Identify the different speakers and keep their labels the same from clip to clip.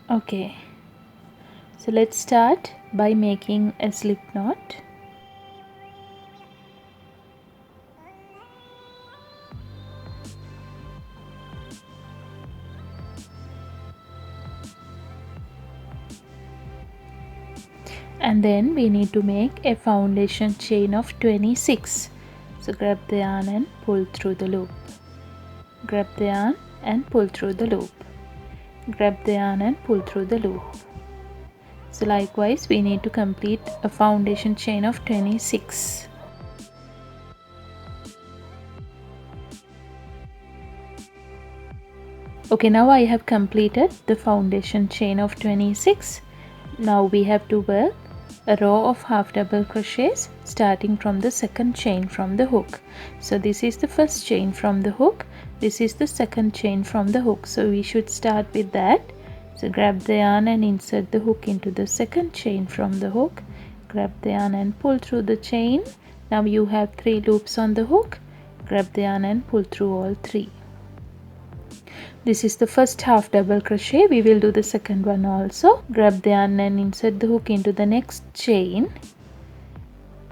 Speaker 1: Okay, so let's start by making a slip knot. And then we need to make a foundation chain of 26. So grab the yarn and pull through the loop. Grab the yarn and pull through the loop. Grab the yarn and pull through the loop. So likewise we need to complete a foundation chain of 26. Okay, now I have completed the foundation chain of 26. Now we have to work a row of half double crochets starting from the second chain from the hook. So this is the first chain from the hook, this is the second chain from the hook, so we should start with that. So grab the yarn and insert the hook into the second chain from the hook, grab the yarn and pull through the chain. Now you have 3 loops on the hook, grab the yarn and pull through all 3. This is the first half double crochet. We will do the second one also. Grab the yarn and insert the hook into the next chain.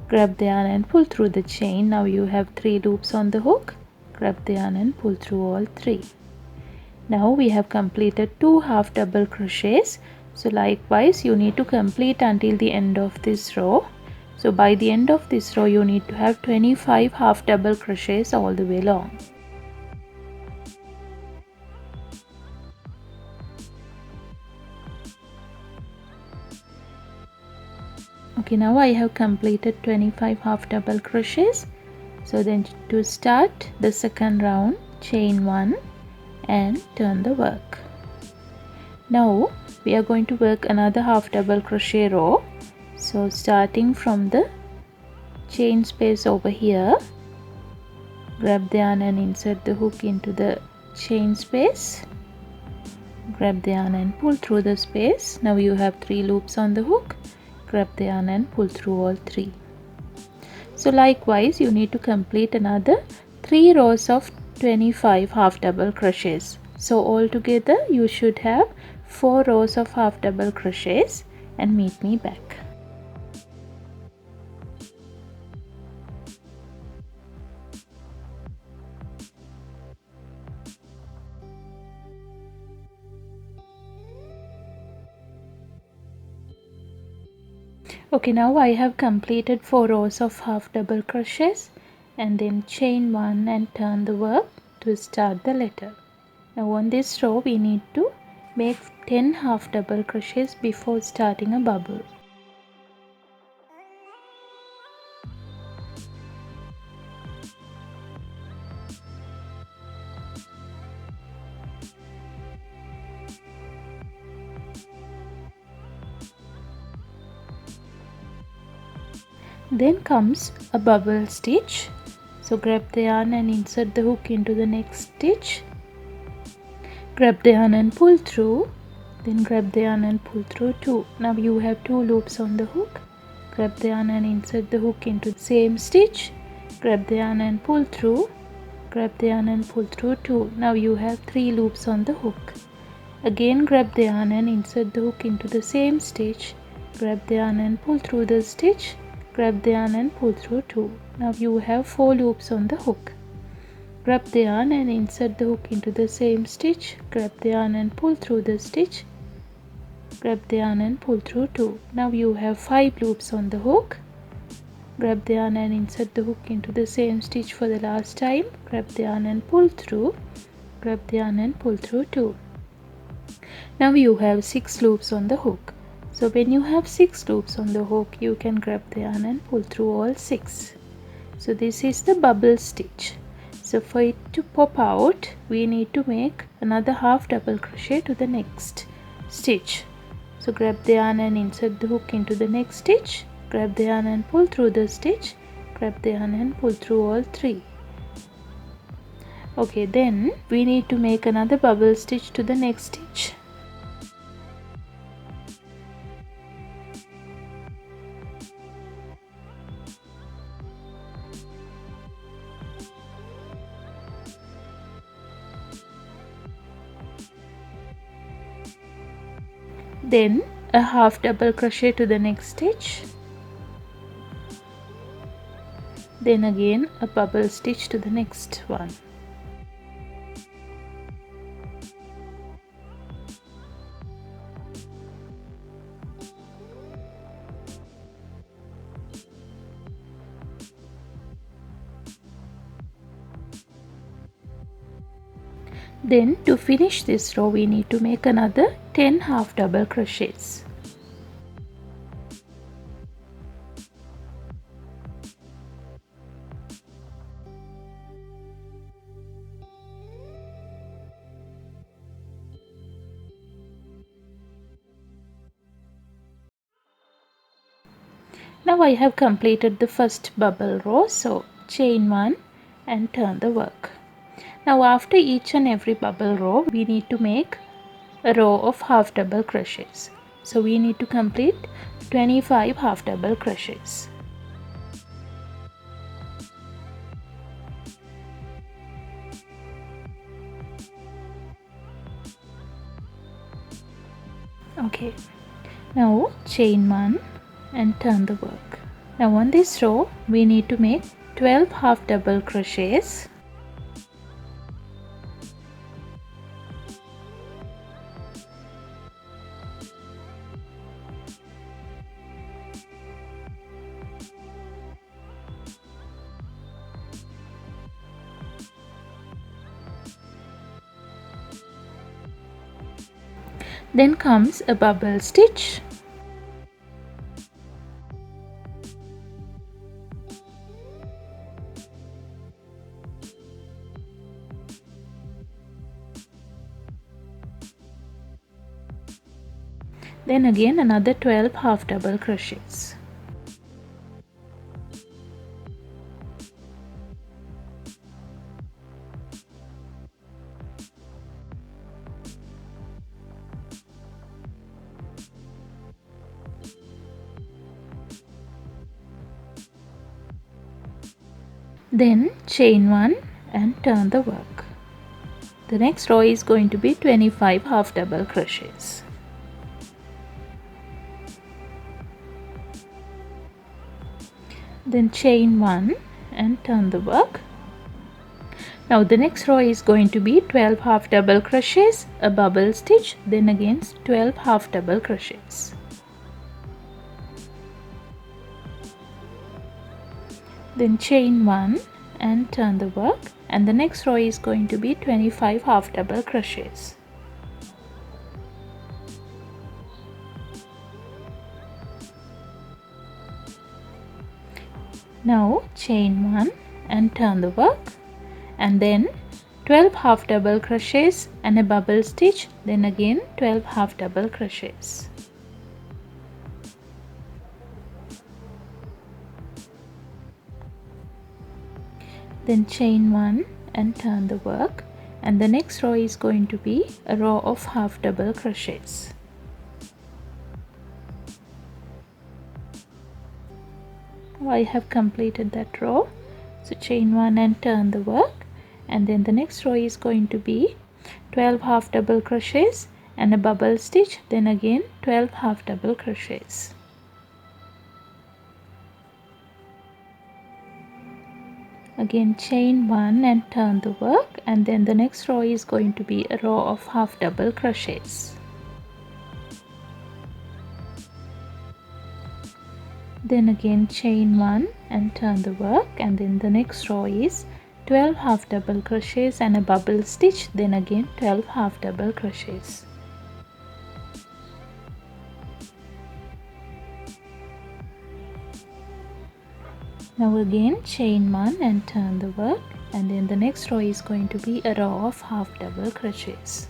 Speaker 1: Grab the yarn and pull through the chain. Now you have 3 loops on the hook. Grab the yarn and pull through all 3. Now we have completed 2 half double crochets. So likewise you need to complete until the end of this row. So by the end of this row you need to have 25 half double crochets all the way along. Okay, now I have completed 25 half double crochets. So then to start the second round, chain 1 and turn the work. Now we are going to work another half double crochet row. So starting from the chain space over here, grab the yarn and insert the hook into the chain space. Grab the yarn and pull through the space. Now you have 3 loops on the hook. Grab the yarn and pull through all 3. So likewise you need to complete another 3 rows of 25 half double crochets. So altogether you should have 4 rows of half double crochets, and meet me back. Okay, now I have completed 4 rows of half double crochets, and then chain 1 and turn the work to start the letter. Now on this row we need to make 10 half double crochets before starting a bubble. Then comes a bubble stitch. So grab the yarn and insert the hook into the next stitch. Grab the yarn and pull through. Then grab the yarn and pull through 2. Now you have 2 loops on the hook. Grab the yarn and insert the hook into the same stitch. Grab the yarn and pull through. Grab the yarn and pull through 2. Now you have 3 loops on the hook. Again grab the yarn and insert the hook into the same stitch. Grab the yarn and pull through the stitch. Grab the yarn and pull through 2. Now you have 4 loops on the hook. Grab the yarn and insert the hook into the same stitch. Grab the yarn and pull through the stitch. Grab the yarn and pull through 2. Now you have 5 loops on the hook. Grab the yarn and insert the hook into the same stitch for the last time. Grab the yarn and pull through. Grab the yarn and pull through 2. Now you have 6 loops on the hook. So when you have 6 loops on the hook, you can grab the yarn and pull through all 6. So this is the bubble stitch. So for it to pop out, we need to make another half double crochet to the next stitch. So grab the yarn and insert the hook into the next stitch. Grab the yarn and pull through the stitch. Grab the yarn and pull through all 3. Okay, then we need to make another bubble stitch to the next stitch. then a half double crochet to the next stitch, then again a bubble stitch to the next one. Then to finish this row we need to make another 10 half double crochets. Now I have completed the first bubble row, so chain 1 and turn the work. Now after each and every bubble row we need to make a row of half double crochets. So we need to complete 25 half double crochets. Okay, now chain 1 and turn the work. Now on this row we need to make 12 half double crochets. Then comes a bubble stitch. Then again another 12 half double crochets. Then chain 1 and turn the work. The next row is going to be 25 half double crochets. Then chain 1 and turn the work. Now the next row is going to be 12 half double crochets, a bubble stitch, then again 12 half double crochets. Then chain 1 and turn the work, and the next row is going to be 25 half double crochets. Now chain 1 and turn the work, and then 12 half double crochets and a bubble stitch, then again 12 half double crochets. Then chain 1 and turn the work, and the next row is going to be a row of half double crochets. I have completed that row, so chain 1 and turn the work, and then the next row is going to be 12 half double crochets and a bubble stitch, then again 12 half double crochets. Again chain 1 and turn the work, and then the next row is going to be a row of half double crochets. Then again chain 1 and turn the work, and then the next row is 12 half double crochets and a bubble stitch, then again 12 half double crochets. Now again chain 1 and turn the work, and then the next row is going to be a row of half double crochets.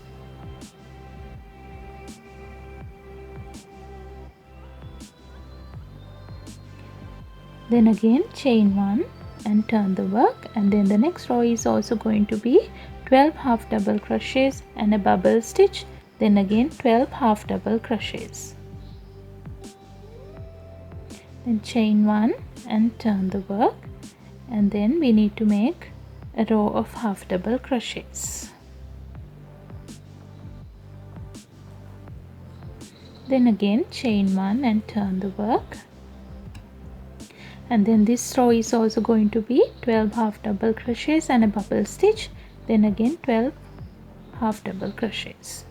Speaker 1: Then again chain 1 and turn the work, and then the next row is also going to be 12 half double crochets and a bubble stitch, then again 12 half double crochets. Then chain 1 and turn the work, and then we need to make a row of half double crochets. Then again chain 1 and turn the work. And then this row is also going to be 12 half double crochets and a bubble stitch. Then again 12 half double crochets.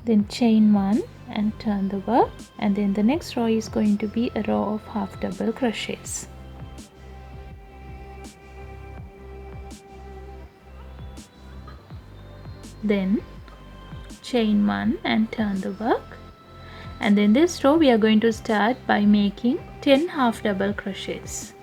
Speaker 1: Then chain 1 and turn the work, and then the next row is going to be a row of half double crochets. Then chain 1 and turn the work, and then this row we are going to start by making 10 half double crochets.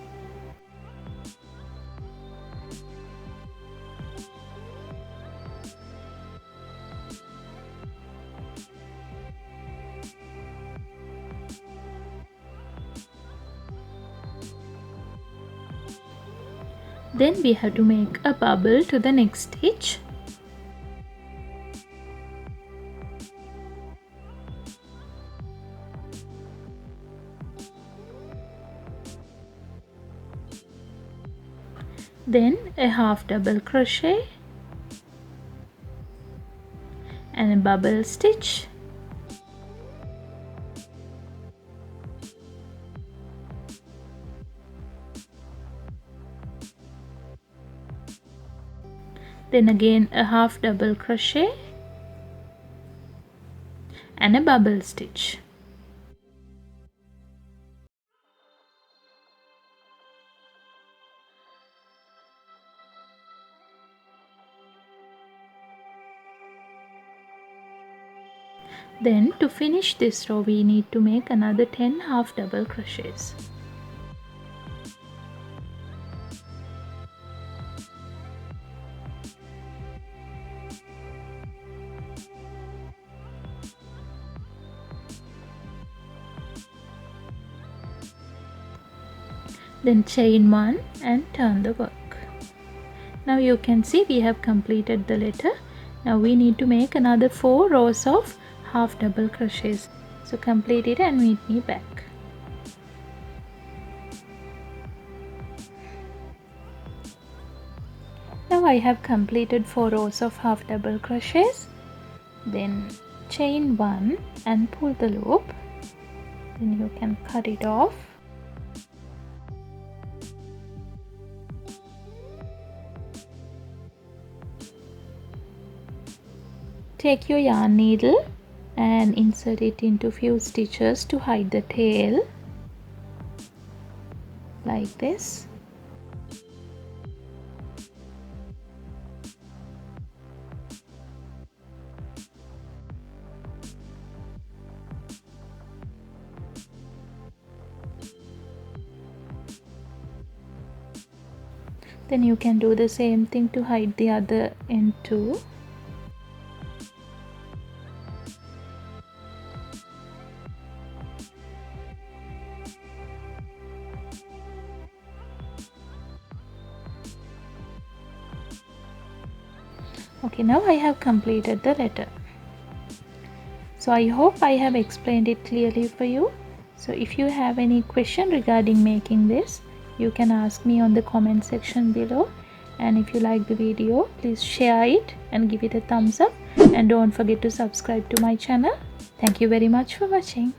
Speaker 1: Then we have to make a bubble to the next stitch. Then a half double crochet and a bubble stitch. Then again a half double crochet and a bubble stitch. Then to finish this row we need to make another 10 half double crochets. Then chain 1 and turn the work. Now you can see we have completed the letter. Now we need to make another 4 rows of half double crochets. So complete it and meet me back. Now I have completed 4 rows of half double crochets. Then chain 1 and pull the loop. Then you can cut it off. Take your yarn needle and insert it into few stitches to hide the tail, like this. Then you can do the same thing to hide the other end too. Okay, now I have completed the letter. So I hope I have explained it clearly for you. So if you have any question regarding making this, you can ask me on the comment section below. And if you like the video, please share it and give it a thumbs up. And don't forget to subscribe to my channel. Thank you very much for watching.